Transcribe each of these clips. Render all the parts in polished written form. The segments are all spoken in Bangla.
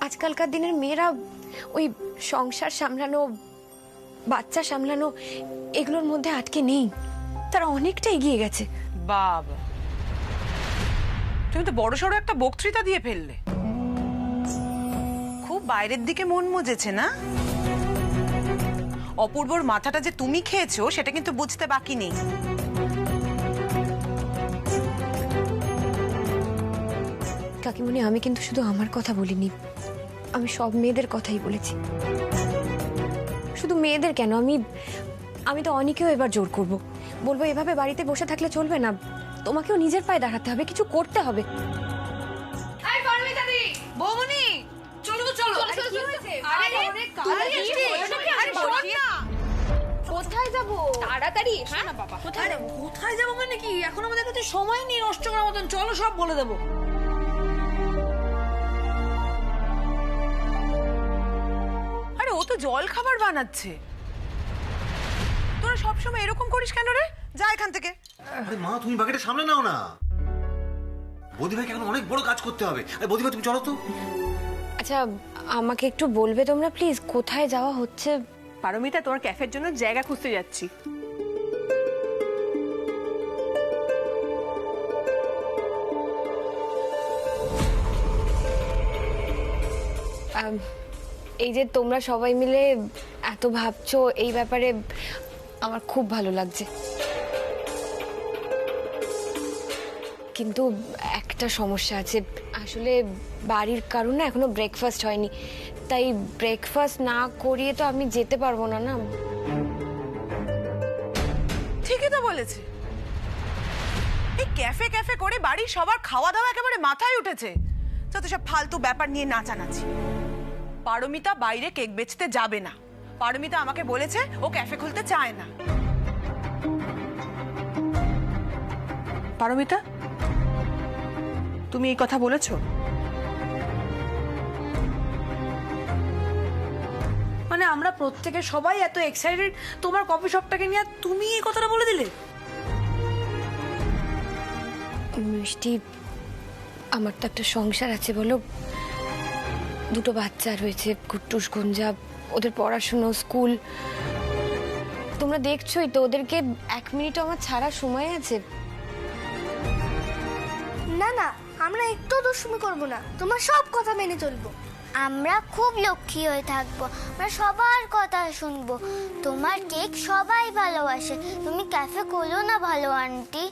আজকালকার দিনের মেয়েরা ওই সংসার সামলানো, বাচ্চা সামলানো এগুলোর মধ্যে আটকে নেই, তারা অনেকটা এগিয়ে গেছে। বাবা, তুমি তো বড়সড় একটা বক্তৃতা দিয়ে ফেললে। খুব বাইরের দিকে মন মজেছে না? অপূর্বর মাথাটা যে তুমি খেয়েছো সেটা কিন্তু বুঝতে বাকি নেই। কাকিমণি, আমি কিন্তু শুধু আমার কথা বলিনি, আমি সব মেয়েদের কথাই বলেছি। শুধু মেয়েদের কেন, আমি তো অনেকেও এবার জোর করব, বলবো এভাবে বাড়িতে বসে থাকলে চলবে না, তোমাকেও নিজের পায়ে দাঁড়াতে হবে, কিছু করতে হবে। বৌমনি, চলো তো চলো। কোথায় যাবো তাড়াতাড়ি? হ্যাঁ বাবা, কোথায় যাবো মানে কি? এখন আমাদের কাছে সময় নেই নষ্ট করার মতন। চলো, সব বলে দেবো। আরে ও তো জল খাবার বানাচ্ছে। তোরা সবসময় এরকম করিস কেন রে? যা এখান থেকে। আরে মা, তুমি বাকিটা সামনে নাও না। বৌদিভাইকে এখন অনেক বড় কাজ করতে হবে। আরে বৌদিভাই, তুমি চলো তো। আচ্ছা, আমাকে একটু বলবে তোমরা প্লিজ, কোথায় যাওয়া হচ্ছে? পারমিতা, তোমার ক্যাফের জন্য জায়গা খুঁজতে যাচ্ছি। এই যে তোমরা সবাই মিলে এত ভাবছো এই ব্যাপারে, আমার খুব ভালো লাগছে। কিন্তু একটা সমস্যা আছে, আসলে বাড়ির কারণে এখনো ব্রেকফাস্ট হয়নি, তাই ব্রেকফাস্ট না করিয়ে তো আমি যেতে পারবো না। না, ঠিকই তো বলেছে। এই ক্যাফে ক্যাফে করে বাড়ির সবার খাওয়া দাওয়া একেবারে মাথায় উঠেছে। যত সব ফালতু ব্যাপার নিয়ে নাচানাচি। পারমিতা বাইরে কেক বেচতে যাবে না। পারমিতা আমাকে বলেছে ও ক্যাফে খুলতে চায় না। পারমিতা, তুমি এই কথা বলেছো? মানে আমরা প্রত্যেকে সবাই এত এক্সাইটেড তোমার কফি শপটাকে নিয়ে, তুমি এই কথাটা বলে দিলে? মিষ্টি, আমার তো একটা সংসার আছে বলো, দুটো বাচ্চা রয়েছে, কুট্টুস গুঞ্জা, ওদের পড়াশুনো, স্কুল, তোমরা দেখছোই তো, ওদেরকে এক মিনিটও আমার ছাড়া সময় আছে? না না, আমরা একটু দুষ্টুমি করব না, তোমার সব কথা মেনে চলবো। আমরা খুব লক্ষ্মী হয়ে থাকবো, আমরা সবার কথা শুনবো। তোমার কেক সবাই ভালোবাসে, তুমি ক্যাফে খোলো না ভালো আন্টি।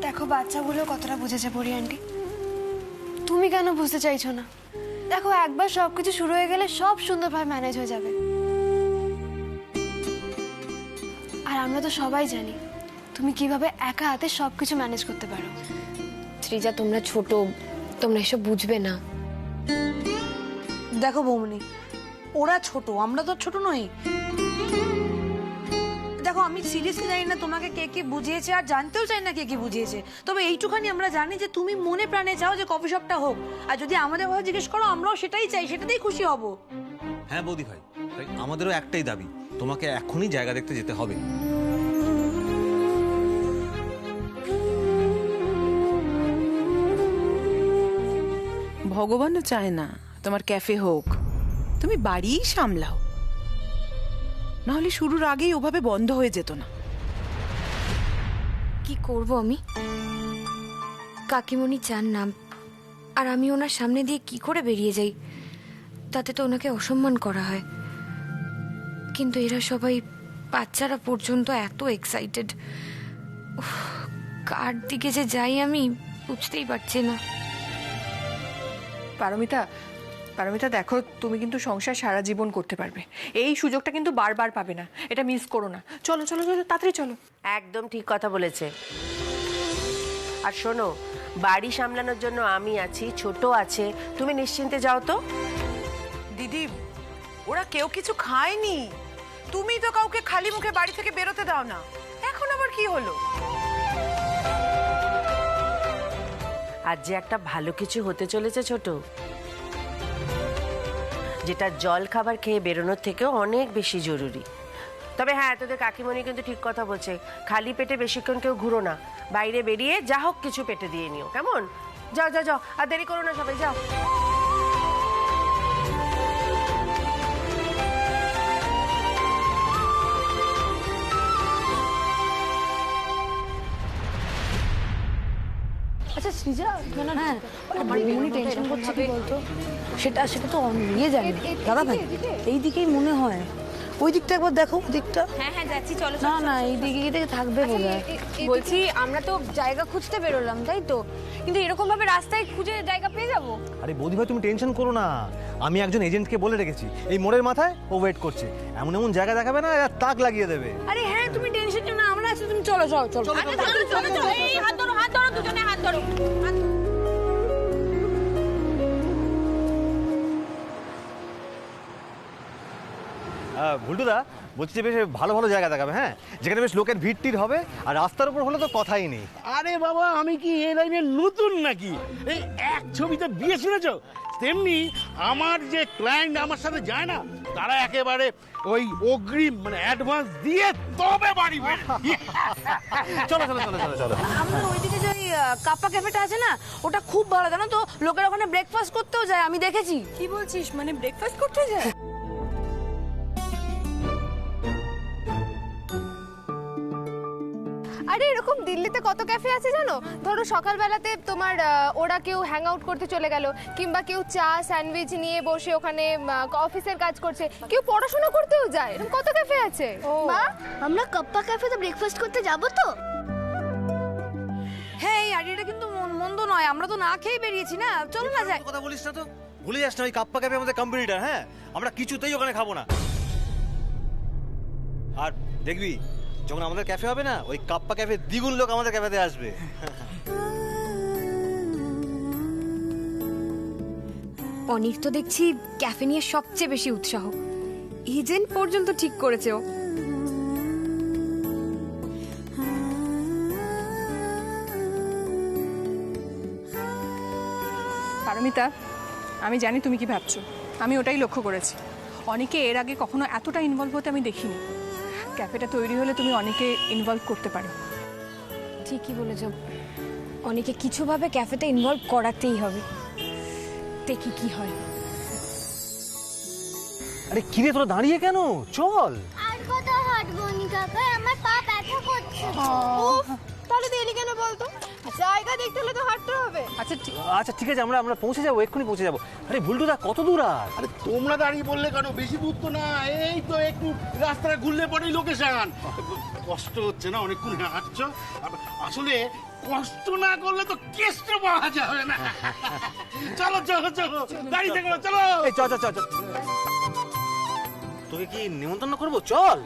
দেখো বাচ্চাগুলো কতটা বুঝেছে পরি আন্টি, তুমি কেন বুঝতে চাইছো না? দেখো, একবার সবকিছু শুরু হয়ে গেলে সব সুন্দরভাবে ম্যানেজ হয়ে যাবে। আর আমরা তো সবাই জানি তুমি কিভাবে একা হাতে সবকিছু ম্যানেজ করতে পারো। শ্রীজা, তোমরা ছোট, তোমরা এসব বুঝবে না। দেখো বৌমনি, ওরা ছোট, আমরা তো ছোট নই। দেখো, আমি সিরিয়াসলি জানি না তোমাকে কে কি বুঝিয়েছে, আর জানতেও চাই না কে কি বুঝিয়েছে। তবে এইটুখানি আমরা জানি যে তুমি মনে প্রাণে চাও যে কফি শপটা হোক, আর যদি আমাদের কথা জিজ্ঞেস করো আমরাও সেটাই চাই, সেটাতেই খুশি হব। হ্যাঁ বৌদিভাই, তাই আমাদেরও একটাই দাবি, তোমাকে এখনই জায়গা দেখতে যেতে হবে। ভগবানও চায় না তোমার ক্যাফে হোক, তুমি বাড়িই সামলাও, নাহলে শুরুর আগেই ওভাবে বন্ধ হয়ে যেত না। কি করব আমি? কাকিমণি চান না, আর আমি ওনার সামনে দিয়ে কি করে বেরিয়ে যাই? তাতে তো ওনাকে অসম্মান করা হয়। কিন্তু এরা সবাই, বাচ্চারা পর্যন্ত এত এক্সাইটেড, কার দিকে যে যাই আমি বুঝতেই পারছি না। পারমিতা, পারমিতা দেখো, তুমি কিন্তু সংসার সারা জীবন করতে পারবে, এই সুযোগটা কিন্তু বারবার পাবে না, এটা মিস করো না। চলো চলো চলো, তাড়াতাড়ি চলো। একদম ঠিক কথা বলেছে। আর শোনো, বাড়ি সামলানোর জন্য আমি আছি, ছোট আছে, তুমি নিশ্চিন্তে যাও তো। দিদি, ওরা কেউ কিছু খায়নি, তুমি তো কাউকে খালি মুখে বাড়ি থেকে বেরোতে দাও না, এখন আবার কি হলো? আজ যে একটা ভালো কিছু হতে চলেছে ছোট, যেটা জল খাবার খেয়ে বেরোনোর থেকেও অনেক বেশি জরুরি। তবে হ্যাঁ, তোদের কাকিমণি কিন্তু ঠিক কথা বলছে, খালি পেটে বেশিক্ষণ কেউ ঘুরো না, বাইরে বেরিয়ে যা হোক কিছু পেটে দিয়ে নিও, কেমন? যাও যাও যাও, আর দেরি করো না, সবাই যাও। আচ্ছা সৃজা, হ্যাঁ আমার এমনি টেনশন করছে কি বলতো, সেটা তো নিয়ে যাবে দাদা ভাই, এই দিকেই মনে হয়। ওই দিকটা একবার দেখো, দিকটা। হ্যাঁ হ্যাঁ যাচ্ছি, চলো। না না, এই দিকে থাকবে বলে। বলছি আমরা তো জায়গা খুঁজতে বেরোলাম, তাই তো? কিন্তু এরকম ভাবে রাস্তায় খুঁজে জায়গা পেয়ে যাবো? আরে বৌদি ভাই তুমি টেনশন করো না, আমি একজন এজেন্টকে বলে রেখেছি, এই মোড়ের মাথায় ও ওয়েট করছে। এমন এমন জায়গা দেখাবে না, আর তাক লাগিয়ে দেবে। আরে হ্যাঁ, তুমি টেনশন নিও না, আমরা আছি, তুমি চলো চলো চলো। এই হাত ধরো, হাত ধরো, দুজনে হাত ধরো। ভুলটুদা বলছি যে বেশ ভালো ভালো জায়গা দেখাবে, হ্যাঁ, যেখানে বেশ লোকের ভিড় টিড় হবে, আর রাস্তার উপর হলে তো কথাই নেই। আরে বাবা, আমি কি এই লাইনে নতুন নাকি? এই এক ছবিতে বিয়ে শুনেছ? তেমনি আমার যে ক্লায়েন্ট আমার সাথে যায় না, তারা একেবারে ওই অগ্রিম মানে অ্যাডভান্স দিয়ে তবে বাড়ি বের। চলো চলো চলো চলো চলো। আমাদের ওইদিকে যে কাপ্পা ক্যাফেটা আছে না, ওটা খুব ভালো, জানো তো? লোকেরা ওখানে ব্রেকফাস্ট করতেও যায়, আমি দেখেছি। কি বলছিস, মানে ব্রেকফাস্ট করতে যায়? আরে এরকম দিল্লিতে কত ক্যাফে আছে জানো? ধরো সকালবেলাতে তোমার ওরা কেউ হ্যাং আউট করতে চলে গেল, কিংবা কেউ চা স্যান্ডউইচ নিয়ে বসে ওখানে অফিসের কাজ করছে, কেউ পড়াশোনা করতেও যায়, এরকম কত ক্যাফে আছে। মা, আমরা কাপ্পা ক্যাফেতে ব্রেকফাস্ট করতে যাব তো? হ্যাঁ, এই আইডিয়াটা কিন্তু মন্দ নয়, আমরা তো না খেয়ে বেরিয়েছি না, চলো না যাই। কথা বলিস না তো, ভুলে যাস না ওই কাপ্পা ক্যাফে আমাদের কম্পিটিটর, হ্যাঁ, আমরা কিছুতেই ওখানে খাবো না। আর দেখবি যখন আমাদের ক্যাফে হবে না, ওই কাপ্পা ক্যাফে দ্বিগুণ লোক আমাদের ক্যাফেতে আসবে। অনিক তো দেখছি ক্যাফে নিয়ে সবচেয়ে বেশি উৎসাহ, এজেন্ট পর্যন্ত ঠিক করেছে ও। পারমিতা, আমি জানি তুমি কি ভাবছো, আমি ওটাই লক্ষ্য করেছি। অনেকে এর আগে কখনো এতটা ইনভলভ হতে আমি দেখিনি। ক্যাফেটা তৈরি হলে তুমি অনেকে ইনভলভ করতে পারো। ঠিকই বলেছ, অনেকে কিছুভাবে ক্যাফেতে ইনভলভ করাতেই হবে, দেখি কি হয়। আরে কিরে তোরা দাঁড়িয়ে কেন, চল। আর কত হাঁটবো নি কাকা, আমার পা ব্যথা করছে। তাহলে দেরি কেন বলতো? জায়গা দেখতে হলে তো হাঁটতে হবে। আচ্ছা ঠিক আছে, আমরা আমরা পৌঁছে যাবো, এক্ষুনি পৌঁছে যাবো। আরে ভুলটুদা কত দূর আর? আরে তোমরা দাঁড়িয়ে বললে কেন? বেশি দূর তো না, এই তো একটু রাস্তাটা ঘুরলে পরেই লোকেশন। কষ্ট হচ্ছে না, অনেকক্ষণ হাঁটছো। আসলে কষ্ট না করলে তো কেষ্ট পাওয়া যাবে না। চলো চলো চলো, গাড়ি থেকে চলো। এই চল চল চল চল। তোকে কি নিমন্ত্রণ করবো? চল।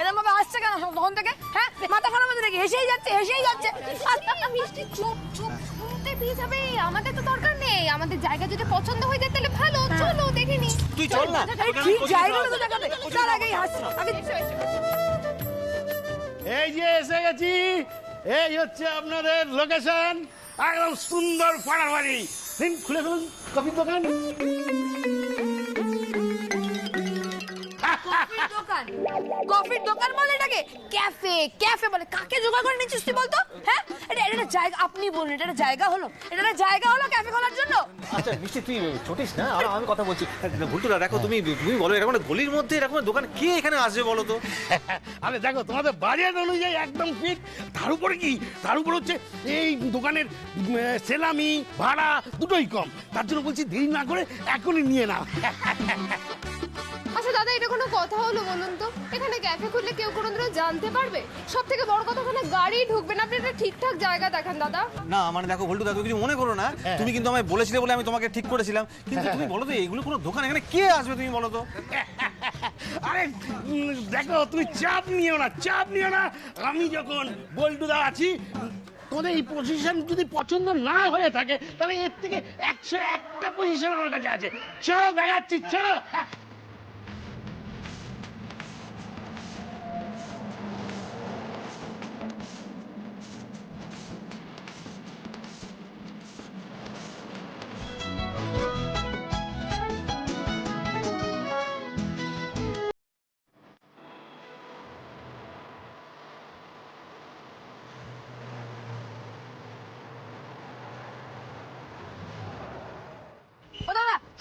এরকম ভাবে আসছে কেন তখন থেকে? হ্যাঁ, মাথা খারাপ হচ্ছে নাকি? হেসেই যাচ্ছে, হেসেই যাচ্ছে। মিষ্টি চুপ চুপ, শুনতে পেয়ে যাবে। আমাদের তো দরকার নেই, আমাদের জায়গা যদি পছন্দ হয়ে যায় তাহলে ভালো, চলো দেখে নি। তুই চল না। ঠিক জায়গাটা তো দেখাবে, তার আগেই হাসছে। এই যে এসে গেছি, এই হচ্ছে আপনাদের লোকেশন, একদম সুন্দর পাড়ার বাড়ি। দিন খুলে ফেলুন কফির দোকান। কফির দোকান বলে এটাকে? ক্যাফে, ক্যাফে বলে? কাকে জোগাড় করে নিচ্ছিস তুই বলতো? হ্যাঁ, এটা জায়গা, আপনি বলুন এটা জায়গা হলো? এটা জায়গা হলো ক্যাফে খোলার জন্য? আচ্ছা মিষ্টি তুই ছোটিস না, আর আমি কথা বলছি। ভুলটুদা দেখো, তুমি তুমি বলো, এরকম একটা গলির মধ্যে এরকম দোকান কে এখানে আসবে বলো তো? আরে দেখো, তোমাদের বাজেট অনুযায়ী একদম ফিট। তার উপরে কি, তার উপর হচ্ছে এই দোকানের সেলামি ভাড়া দুটোই কম। তার জন্য বলছি দেরি না করে এখনই নিয়ে নাও। আচ্ছা দাদা, এটা কোনো কথা হলো বলুন তো? এখানে ক্যাফে খুললে কেউ কোনোদিনও জানতে পারবে? সব থেকে বড় কথা, ওখানে গাড়ি ঢুকবে না। আপনি একটা ঠিকঠাক জায়গা দেখান দাদা। না মানে দেখো ভুলটুদা, তুমি কিছু মনে করো না, তুমি কিন্তু আমায় বলেছিলে বলে আমি তোমাকে ঠিক করেছিলাম, কিন্তু তুমি বলো তো এইগুলো কোনো দোকান এখানে কে আসবে তুমি বলো তো? আরে দেখো, তুমি চাপ নিও না, চাপ নিও না। আমি যখন বল্টুদা আছি, তোদের এই পজিশন যদি পছন্দ না হয়ে থাকে, তাহলে এর থেকে 101টা পজিশন আমার কাছে আছে। চলো দেখাচ্ছি, চলো।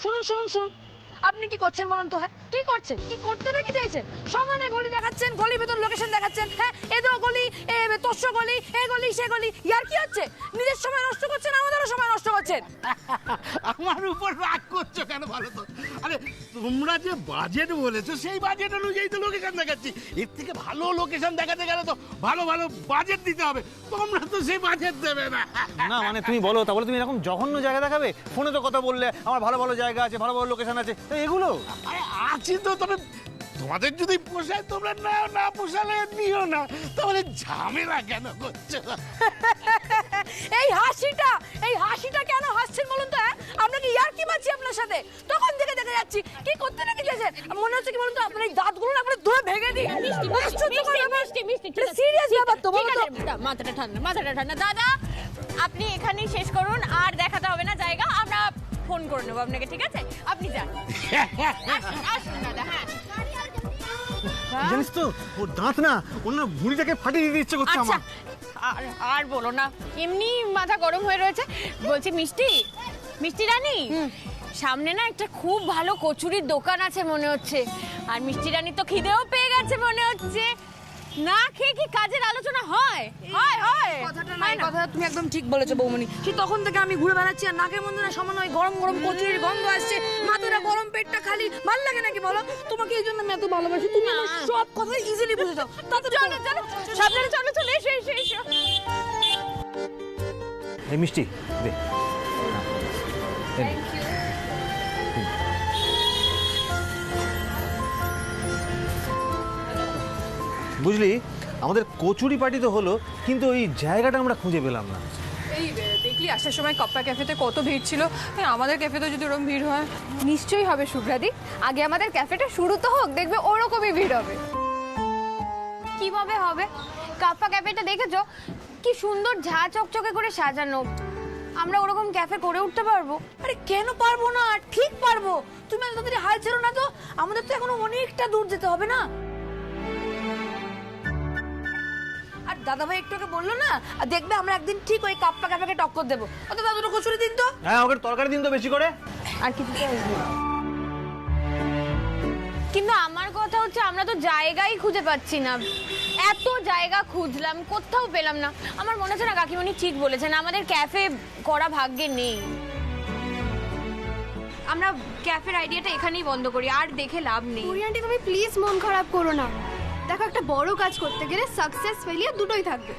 শুনুন শুনুন শুনুন, আপনি কি করছেন বলুন তো? হ্যাঁ কি করছেন, কি করতে নাকি চাইছেন? সমানে গলি দেখাচ্ছেন, গলি ভেতর লোকেশন দেখাচ্ছেন। হ্যাঁ এদো গলি, তোর্ষ গলি, এ গলি সে গলি, ইয়ার কি হচ্ছে? নিজের সময় নষ্ট করছেন, আমাদেরও সময় নষ্ট করছেন। আমার উপর রাগ করছো কেন বলো তো? আরে তোমরা যে বাজেট বলেছো সেই বাজেট অনুযায়ী তো লোকেশন দেখাচ্ছি। এর থেকে ভালো লোকেশন দেখাতে গেলে তো ভালো ভালো বাজেট দিতে হবে। তোমরা তো সেই বাজেট দেবে না। না মানে তুমি বলো, তাহলে তুমি এরকম জঘন্য জায়গা দেখাবে? ফোনে তো কথা বললে আমার ভালো ভালো জায়গা আছে, ভালো ভালো লোকেশন আছে, তো এগুলো আরে আছি তো, তবে তোমাদের যদি পোষায় তোমরা নাও, না পোষালে নিও না। তাহলে ঝামেলা কেন করছো? এই হাসিটা কেন হাসছেন বলুন তো? হ্যাঁ আমরা কি ইয়ার কি মারছি আপনার সাথে? তখন থেকে দেখে যাচ্ছি কি করতে নাকি চাইছেন। মনে হচ্ছে কি বলুন তো, আপনার এই দাঁতগুলো না আপনার ধরে ভেঙে দিই। সিরিয়াস ব্যাপার তো, বলো তো। মাথাটা ঠান্ডা দাদা, আপনি এখানেই শেষ করুন, আর দেখাতে হবে না জায়গা, আমরা ফোন করে নেবো আপনাকে, ঠিক আছে? আপনি যান, আসুন দাদা। হ্যাঁ জানিস তো ওর দাঁত না অন্য ভুঁড়িটাকে ফাটিয়ে দিতে ইচ্ছে করছে আচ্ছা, আমার। আর বলো না, এমনি মাথা গরম হয়ে রয়েছে। বলছি মিষ্টি রানী, সামনে না একটা খুব ভালো কচুরির দোকান আছে মনে হচ্ছে, আর মিষ্টি রানী তো খিদেও পেয়ে গেছে মনে হচ্ছে। না খেয়ে কি কাজের আলোচনা হয়? কথাটা নাই, কথাটা তুমি একদম ঠিক বলেছো বৌমনি। সে তখন থেকে আমি ঘুরে বেড়াচ্ছি আর নাকের মধ্যে না সামান্য ওই গরম গরম কচুরির গন্ধ আসছে, মাথাটা গরম, পেটটা খালি। ভাল লাগে নাকি বলো? তোমাকে এই জন্য আমি এত ভালোবাসি, তুমি আমার সব কথা ইজিলি বুঝে যাও। চলো সাবধানে, চলো এসো। এই মিষ্টি দে। বুঝলি, আমাদের কচুরি পার্টি তো হলো, কিন্তু ওই জায়গাটা আমরা খুঁজে পেলাম না। এই দেখলি আসার সময় কপ্পা ক্যাফেতে কত ভিড় ছিল, আমাদের ক্যাফেতে যদি ওরকম ভিড় হয়। নিশ্চয়ই হবে শুভ্রাদি, আগে আমাদের ক্যাফেটা শুরু তো হোক, দেখবে ওরকমই ভিড় হবে। কিভাবে হবে? কাপ্পা ক্যাফেটা দেখেছো কি সুন্দর ঝা চকচকে করে সাজানো? আমরা ওরকম ক্যাফে করে উঠতে পারবো? আরে কেন পারবো না, ঠিক পারবো। তুমি এত তাড়াতাড়ি হাল ছেড়ো না তো, আমাদের তো এখনো অনেকটা দূর যেতে হবে না। আর দাদা ভাই একটু আগে বললো না, আর দেখবে আমরা একদিন ঠিক ওই কাপ্পা ক্যাফেকে টক্কর দেবো। অত দাদুটা কচুরি দিন তো। হ্যাঁ ওকে তরকারি দিন তো বেশি করে। আর কিছু কিন্তু আমার কথা হচ্ছে, আমরা তো জায়গাই খুঁজে পাচ্ছি না। এত জায়গা খুঁজলাম, কোথাও পেলাম না। আমার মনে হচ্ছে না কাকিমণি ঠিক বলেছেন, আমাদের ক্যাফে করা ভাগ্যে নেই। আমরা ক্যাফের আইডিয়াটা এখানেই বন্ধ করি, আর দেখে লাভ নেই। আন্টি তুমি প্লিজ মন খারাপ করো না, দেখো একটা বড় কাজ করতে গেলে সাকসেস ফেলিয়ার দুটোই থাকবে।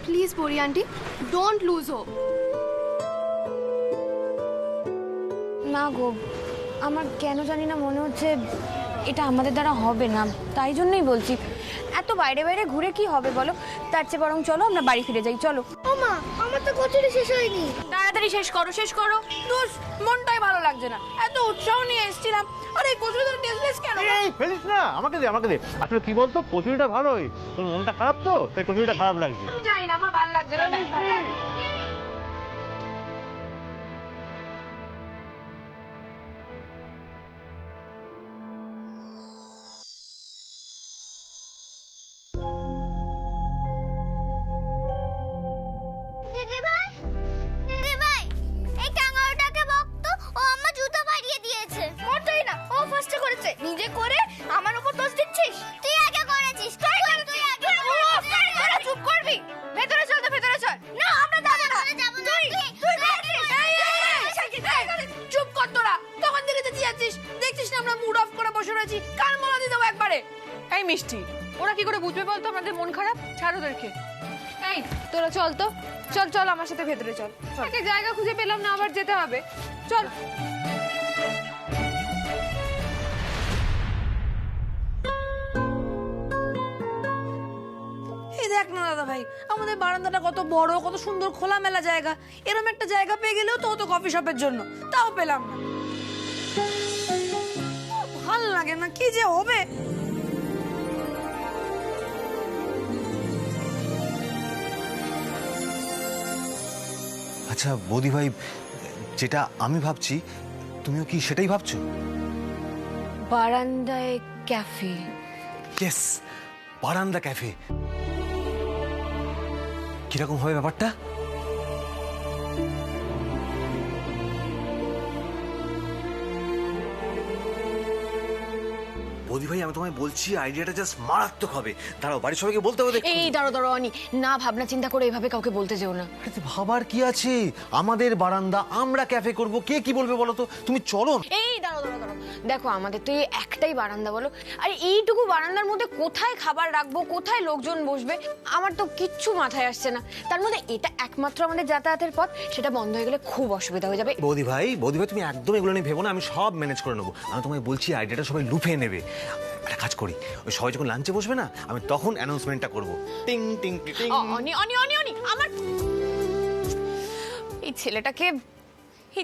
প্লিজ পরি আন্টি, ডোন্ট লুজ হোপ। না গো, আমার কেন জানি না মনে হচ্ছে এটা আমাদের দ্বারা হবে না, তাই জন্যই বলছি। এত বাইরে বাইরে ঘুরে কি হবে বলো? তার চেয়ে বরং চলো আমরা বাড়ি ফিরে যাই, চলো। ও মা, আমার তো কচুরি শেষ হয়নি। তাড়াতাড়ি শেষ করো। দোষ, মনটাই ভালো লাগছে না। এত উৎসাহ নিয়ে এসেছিলাম, আর এই কচুরি তো টেস্টলেস কেন? এই ফেলিস না, আমাকে দে। আসলে কি বলতো, কচুরিটা ভালোই, তোর মনটা খারাপ তো, তাই কচুরিটা খারাপ লাগছে। জানি না, আমার ভালো লাগছে না। দিদি ভাই, এই কাঙালটাকে বকতো, ও আমার জুতো বাড়িয়ে দিয়েছে। মোটেই না, ও ফার্স্টে করেছে। নিজে করে আমার উপর দোষ দিচ্ছিস? তুই আগে করেছিস। তুই আগে তোরা চুপ করবি? ভেতরে চল তো, ভেতরে চল। না আমরা যাবো না। চুপ কর তোরা, তখন থেকে চেঁচিয়ে যাচ্ছিস। দেখছিস না আমরা মুড অফ করে বসে রয়েছি, কার মনে দিয়ে দেবো একবারে। এই মিষ্টি, ওরা কি করে বুঝবে বলতো আমাদের মন খারাপ? ছাড় ওদেরকে। এই তোরা চল তো, চল আমার সাথে ভেতরে চল। একটা জায়গা খুঁজে পেলাম না, আবার যেতে হবে। চল। এই দেখ না দাদা ভাই, আমাদের বারান্দাটা কত বড়, কত সুন্দর খোলামেলা জায়গা। এরকম একটা জায়গা পেয়ে গেলেও তো কফি শপের জন্য, তাও পেলাম না। ভাল লাগে না, কি যে হবে। আচ্ছা বৌদি ভাই, যেটা আমি ভাবছি তুমিও কি সেটাই ভাবছো? বারান্দায় ক্যাফে। ইয়েস, বারান্দা ক্যাফে। কিরকম হবে ব্যাপারটা? বৌদি ভাই আমি তোমায় বলছি আইডিয়াটা জাস্ট মারাত্মক হবে। দাঁড়াও বাড়ির সবাইকে বলতে হবে। এই দাঁড়ো অনি, না ভাবনা চিন্তা করে এভাবে কাউকে বলতে যেও না। আরে ভাবার কি আছে, আমাদের বারান্দা, আমরা ক্যাফে করব, কে কি বলবে বলো তো? তুমি চলো। এই দাঁড়ো, দেখো আমাদের তো এই একটাই বারান্দা বলো, আর এইটুকু বারান্দার মধ্যে কোথায় খাবার রাখবো, কোথায় লোকজন বসবে, আমার তো কিচ্ছু মাথায় আসছে না। তার মধ্যে এটা একমাত্র আমাদের যাতায়াতের পথ, সেটা বন্ধ হয়ে গেলে খুব অসুবিধা হয়ে যাবে। বৌদি ভাই তুমি একদম এগুলো নিয়ে ভেবো না, আমি সব ম্যানেজ করে নেবো। আমি তোমায় বলছি আইডিয়াটা সবাই লুফে নেবে। একটা কাজ করি, ওই সবাই যখন লাঞ্চে বসবে না, আমি তখন অ্যানাউন্সমেন্টটা করবো, টিং টিং টিং। অনি আমার এই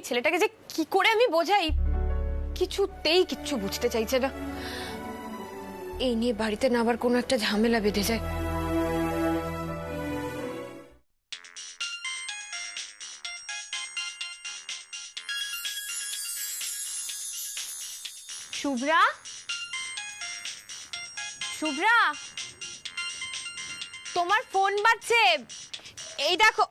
ছেলেটাকে যে কি করে আমি বোঝাই, কিছুতেই কিচ্ছু বুঝতে চাইছে না। এই নিয়ে বাড়িতে না আবার কোনো একটা ঝামেলা বেঁধে যায়। শুভ্রা, তোমার ফোন বাজছে, এই দেখো।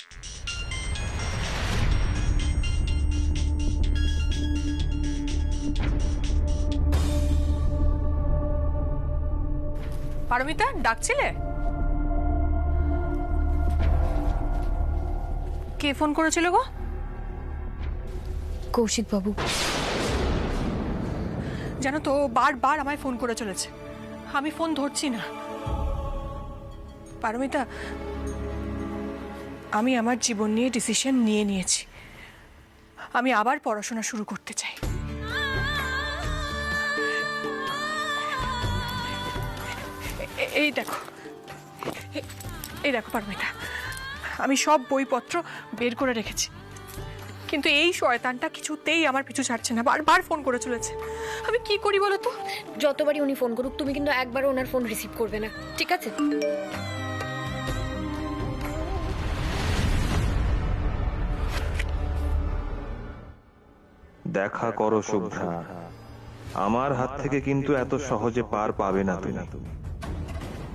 পারমিতা ডাকছিলে? কে ফোন করেছিল গো? কৌশিক বাবু। জানো তো বারবার আমায় ফোন করে চলেছে, আমি ফোন ধরছি না। পারমিতা, আমি আমার জীবন নিয়ে ডিসিশন নিয়েছি, আমি আবার পড়াশোনা শুরু করতে চাই। এই দেখো পারমিতা, আমি সব বইপত্র বের করে রেখেছি, কিন্তু এই শয়তানটা কিছুতেই আমার পিছু ছাড়ছে না, বারবার ফোন করে চলেছে। আমি কি করি বলো তো? যতবারই উনি ফোন করুক তুমি কিন্তু একবারও ওনার ফোন রিসিভ করবে না, ঠিক আছে? দেখা করো শুভ্রা, আমার হাত থেকে কিন্তু এত সহজে পার পাবে না তুমি।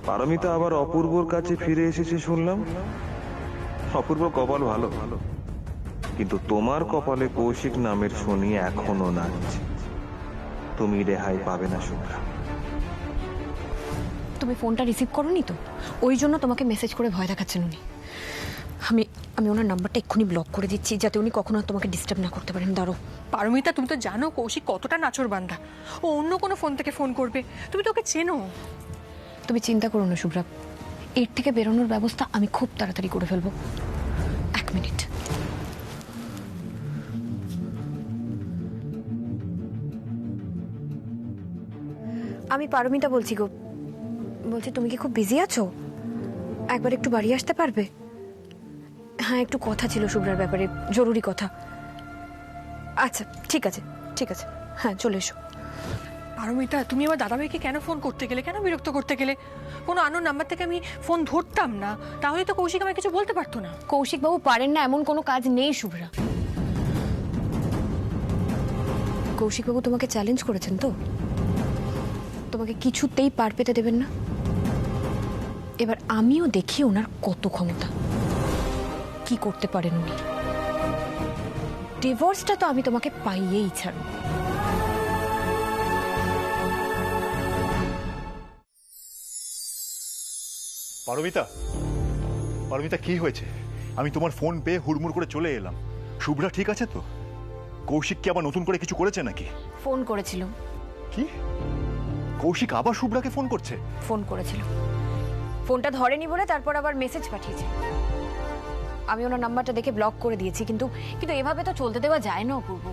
পারমিতা আবার অপূর্বর কাছে ফিরে এসেছে শুনলাম। অপূর্ব কপাল ভালো, কিন্তু তোমার কপালে কৌশিক নামের শনি এখনো নাচছে। তুমি রেহাই পাবে না শুভ্রা। তুমি ফোনটা রিসিভ করোনি তো, ওই জন্য তোমাকে মেসেজ করে ভয় দেখাচ্ছেন উনি। আমি ওনার নাম্বারটা এক্ষুনি ব্লক করে দিচ্ছি, যাতে উনি কখনো তোমাকে ডিস্টার্ব না করতে পারেন। দাঁড়ো। পারমিতা, তুমি তো জানো কৌশিক কতটা নাচর বান্দা, ও অন্য কোনো ফোন থেকে ফোন করবে, তুমি তো ওকে চেনো। তুমি চিন্তা করো না শুভ্রা, এর থেকে বেরোনোর ব্যবস্থা আমি খুব তাড়াতাড়ি করে ফেলবো। 1 মিনিট। আমি পারমিতা বলছি গো। বলছি তুমি কি খুব বিজি আছো? একবার একটু বাড়ি আসতে পারবে? হ্যাঁ, একটু কথা ছিল শুভ্রার ব্যাপারে, জরুরি কথা। আচ্ছা ঠিক আছে, হ্যাঁ চলে এসো। পারমিতা, তুমি আমার দাদাভাইকে কেন ফোন করতে গেলে, কেন বিরক্ত করতে গেলে? কোনো আননোন নাম্বার থেকে আমি ফোন ধরতাম না, তাহলে তো কৌশিক আমায় কিছু বলতে পারতো না। কৌশিক বাবু পারেন না এমন কোনো কাজ নেই শুভ্রা। কৌশিক বাবু তোমাকে চ্যালেঞ্জ করেছেন তো, তোমাকে কিছুতেই পার পেতে দেবেন না। এবার আমিও দেখি ওনার কত ক্ষমতা, কি করতে পারেন উনি। ডিভোর্সটা তো আমি তোমাকে পাইয়েই ছাড়ব। পারমিতা কি হয়েছে? আমি তোমার ফোন পেয়ে হুড়মুড় করে চলে এলাম। শুভ্রা ঠিক আছে তো? কৌশিক কি আবার নতুন করে কিছু করেছে নাকি? ফোন করেছিল। কি? কৌশিক আবার শুভ্রাকে ফোন করছে? ফোন করেছিল, ফোনটা ধরেনি বলে তারপর আবার মেসেজ পাঠিয়েছে। আমি ওনার নাম্বারটা দেখে ব্লক করে দিয়েছি, কিন্তু এভাবে তো চলতে দেওয়া যায় না অপূর্ব।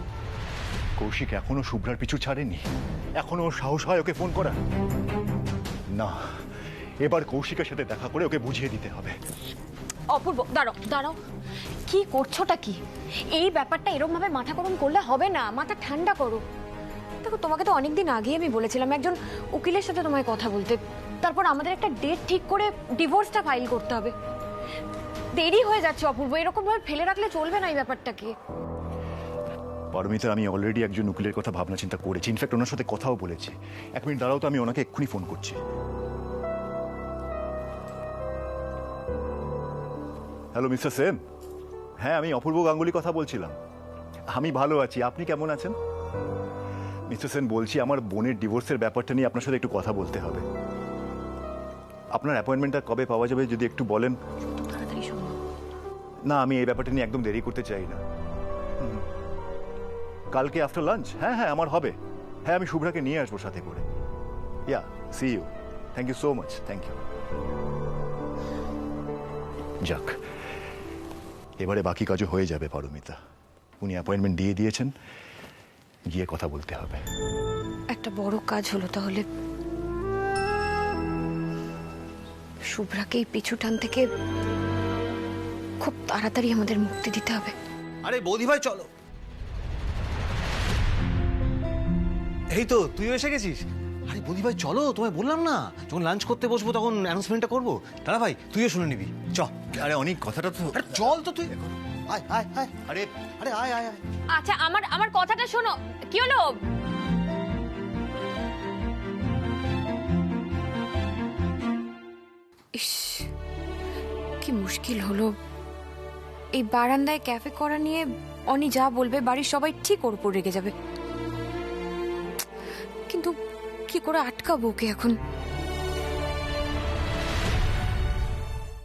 কৌশিক এখনো শুভ্রার পিছু ছাড়েনি? এখনো ওর সাহস হয় ওকে ফোন করা? না, এবার কৌশিকের সাথে দেখা করে ওকে বুঝিয়ে দিতে হবে। অপূর্ব দাঁড়াও, কি করছোটা কি? এই ব্যাপারটা এরকম ভাবে মাথা গরম করলে হবে না, মাথা ঠান্ডা করো। দেখো, তোমাকে তো অনেকদিন আগেই আমি বলেছিলাম একজন উকিলের সাথে তোমায় কথা বলতে, তারপর আমাদের একটা ডেট ঠিক করে ডিভোর্সটা ফাইল করতে হবে। দেরি হয়ে যাচ্ছে অপূর্ব, এরকম ভাবে ফেলে রাখলে চলবে না এই ব্যাপারটাকে। পারমিতা, আমি অলরেডি একজন উকিলের কথা ভাবনা চিন্তা করেছি, ইনফ্যাক্ট ওনার সাথে কথাও বলেছি। 1 মিনিট দাঁড়াও তো, আমি ওনাকে এক্ষুনি ফোন করছি। Hello mister Sen. হ্যাঁ, আমি অপূর্ব গাঙ্গুলি কথা বলছিলাম। আমি ভালো আছি, আপনি কেমন আছেন? মিস্টার সেন, বলছি আমার বোনের ডিভোর্সের ব্যাপারটা নিয়ে আপনার সাথে একটু কথা বলতে হবে। আপনার অ্যাপয়েন্টমেন্টটা কবে পাওয়া যাবে যদি একটু বলেন। তাড়াতাড়ি সম্ভব। না, আমি এই ব্যাপারটা নিয়ে একদম দেরি করতে চাই না। কালকে আফটার লাঞ্চ? হ্যাঁ হ্যাঁ, আমার হবে। হ্যাঁ, আমি শুভ্রাকে নিয়ে আসবো সাথে করে। Yeah, see you. Thank you so much. Thank you. যাক, এবারে বাকি কাজও হয়ে যাবে পারমিতা। উনি অ্যাপয়েন্টমেন্ট দিয়ে দিয়েছেন, গিয়ে কথা বলতে হবে। একটা বড় কাজ হলো তাহলে। শুভ্রাকে এই পিছু টান থেকে খুব তাড়াতাড়ি আমাদের মুক্তি দিতে হবে। আরে বৌদি ভাই চলো। এই তো তুইও এসে গেছিস। আরে বৌদি ভাই চলো, তোমায় বললাম না যখন লাঞ্চ করতে বসবো তখন অ্যানাউন্সমেন্টটা করবো। দাদা ভাই তুইও শুনে নিবি। চ। আরে অনেক কথাটা তো। আরে চল তো তুই। আয় আয় আয়। আরে আরে আয় আয় আয়। আচ্ছা আমার কথাটা শোনো। কি হলো? ইস, কি মুশকিল হলো। এই বারান্দায় ক্যাফে করা নিয়ে অনি যা বলবে বাড়ির সবাই ঠিক ওর উপর রেগে যাবে। কিন্তু কি করে আটকাবো ওকে এখন?